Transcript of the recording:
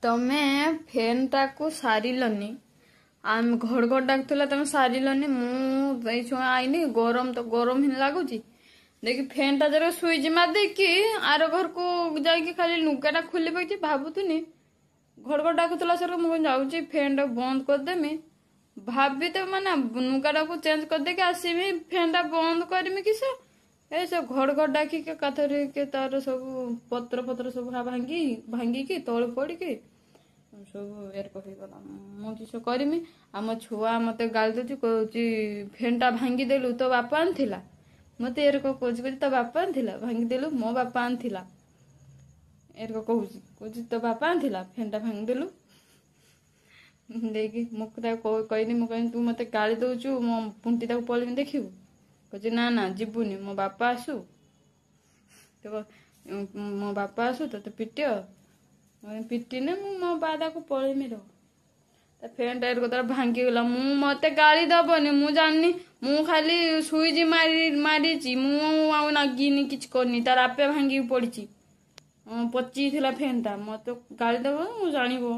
तमे फैन टाकू सारिलनी आम घड़घड़ डाकुला तमे सारिलनी मु आईनी गरम तो गरम ही लगुच देखी फैन टा जरा स्विच मार देकी आर घर को जाइए खाली लुगाटा खोली पाई भावुनी घड़घड़ डाकुला सर मुझे जाऊँगी फैन टा बंद करदेमी भाभी तो माना लुगाटा को चेंज करदेकी आसमी फैन टा बंद करमी किस ए सब घड़घड़ डाकी कथर के तार सब पत्र पत्र सब भांगी की तल पड़ी सब एरक होगला मु किस करमी आम छुआ मत गाली दूची कह फैन टा भांगी देलु तो बापा आनी मत एरक कह तो बापा आनी भांगी देलु मो बापा आनी एरक कहूँ तो बापा आनी फैन टा भांगी देलु देखी मुझे कहनी मुझे तू मत गाली दौचु मो पुंटी ताक पलमी देखू कह ना ना जीवनी मो बापा आसू तो मो बापा आसू तो पिट पिटिने मो बादा को पलमी रह फैन टायर को तार भांगी गला मत गाली दबनी मु जानी मु खाली सुईज मारी मु नागिनी किच करनी तार आपे भांगी पड़ी पची थिला फैन टा मत गाली दब मु जानिबो।